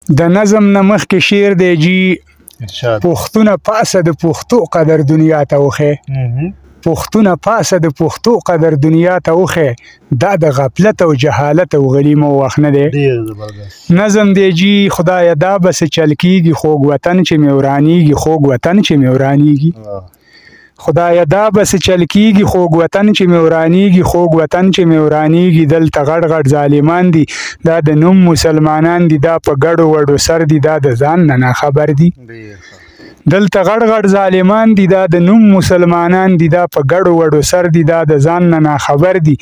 د نظم نه مخکې شعر دی جي پښتونه پاسه د پښتو قدر دنیا ته وښیه پښتونه پاسه د پښتو قدر دنیا ته وښیه دا د غفلت او جهالت او غلیمو وخت نه دی نظم دی جي خدایه دا به څه چل کېږي خوږ وطن چې مې ورانېږي خوږ وطن چې مې ورانېږي خدایه دا به څه چل کېږي خوږ وطن چې مې ورانېږي خوږ وطن چې مې ورانېږي دلته غټ غټ ظالمان دي دا د نوم مسلمانان دي دا په ګډو وډو سر دي دا د ځان نه ناخبر دي دلته غټ غټ ظالمان دي دا د نوم مسلمانان دي دا په ګډو وډو سر دي دا د ځان نه ناخبر دي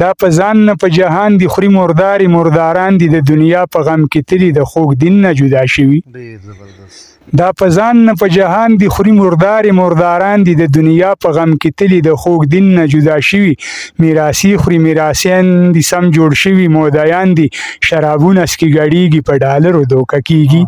دا په ځان نه په جهان دي خوري مرداري مرداران دي د دنیا په غم کې تلي د خوږ دین نه جدا شوي دا په ځان نه په جهان دي خوري مرداري مرداران دي د دنیا په غم کې تلي د خوږ دین نه جدا شوي میراثي خوري میراثیان دي سم جوړ شوي مودیان دي شرابونه سکي ګډېږي په ډالرو دوکه کېږي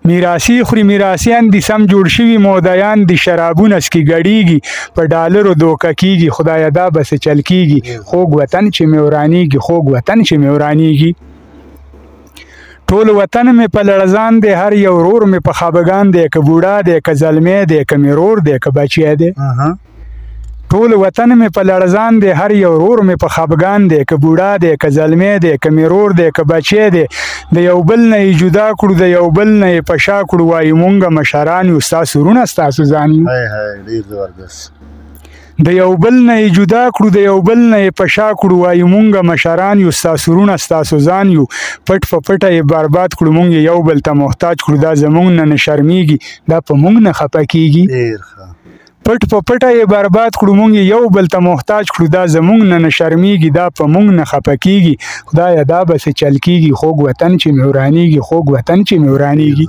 میراثي خوري میراثیان دي سم جوړ شوي مودیان دي شرابونه سکي ګډېږي په ډالرو دوکه کېږي خدایه دا به څه چل کېږي خوږ وطن چې مې ورانېږي خوږ وطن چې مې ورانېږي ټول وطن مې په لړزان دی هر یو ورور مې په خفګان دی که بوډا دی که زلمی دی که مې رور دی که بچی دی ټول وطن مې په لړزان دی هر یو ورور مې په خفګان دی که بوډا دی که زلمی دی که مې رور دی که بچی دی د یو بل نه یې جدا کړو د یو بل نه یې په شا کړو وایي مونږ مشران یو ستاسو ورونه ستاسو ځان یو د یو بل نه یې جدا کړو د یو بل نه یې په شا کړو وایي مونږ مشران یو ستاسو ورونه ستاسو ځان یو پټ په پټه یې برباد کړو مونږ یو بل ته محتاج کړو دا زمونږ نه شرمېږي دا په مونږ نه خفه کېږي پټ په پټه یې برباد کړو مونږ یو بل ته محتاج کړو دا زمونږ نه شرمېږي دا په مونږ نه خفه کېږي خدایه دا به څه چل کېږي خوږ وطن چې مې ورانېږي خوږ وطن چې مې ورانېږي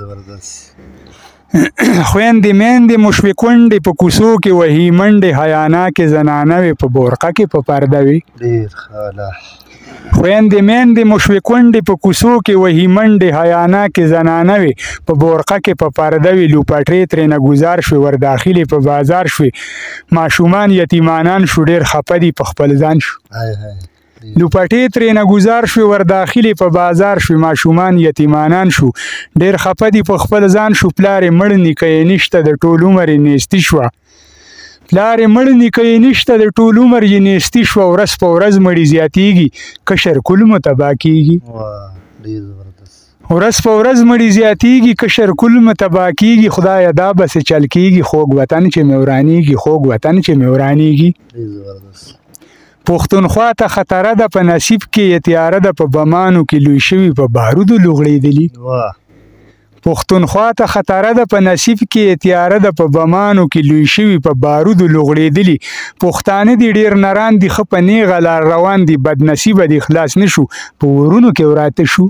خویندې میندې مو شوې کونډې په کوڅو کې وهي منډې حیاناکې زنانه وې په بورقه کې په پرده وې خویندې میندې مو شوې کونډې په کوڅو کې وهي منډې حیاناکې زنانه وې په بورقه کې په پرده وې لوپټرې ترېنه ګزار شوې ورداخلې په بازار شوې ماشومان یتیمانان شو ډېر خفه دي په خپل ځان شو لوپټې ترېنه ګزار شوې ورداخلې په بازار شوې ماشومان یتیمانان شو ډېر خفه دي په خپل ځان شو پلار یې مړ نیکه یې نشته د ټول عمر یې نیستي شوه پلار یې مړ نیکه یې نشته د ټول عمر یې نیستي شوه ورځ په ورځ مړي زیاتېږي کشر کل مو تباه کېږي ورځ په ورځ مړي زیاتېږي کشر کل مو تباه کېږي خدایه دا به څه چل کېږي خوږ وطن چې مې ورانېږي خوږ وطن چې مې ورانېږي پښتونخوا ته خطره ده په نصیب کې یې تیاره ده په بمانو کې لوی شوي په بارودو لوغړېدلي پښتونخوا ته خطره ده په نصیب کې یې تیاره ده په بمانو کې لوی شوي په بارودو لوغړېدلي پښتانه دي ډېر نران دي ښه په نیغه لار روان دي بدنصیبه دي خلاص نه شو په ورونو کې وراته شو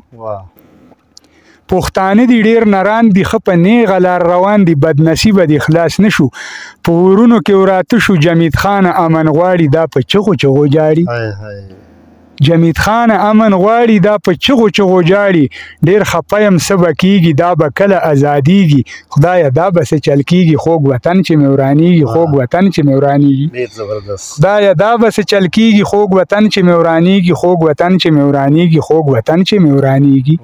پښتانه دي ډېر نران دي ښه په نیغه لار روان دي بدنصیبه دي خلاص نه شو په ورونو کې وراته شو جمید خان امن غواړي دا په چغو چغو جاړي جمید خان امن غواړي دا په چغو چغو جاړي ډېر خفه یم څه به کېږي دا به کله ازادېږي خدایه دا به څه چل کېږي خوږ وطن چې مې ورانېږي خوږ وطن چې مې ورانېږي خدایه دا به څه چل کېږي خوږ وطن چې مې ورانېږي خوږ وطن چې مې ورانېږي خوږ وطن چې مې ورانېږي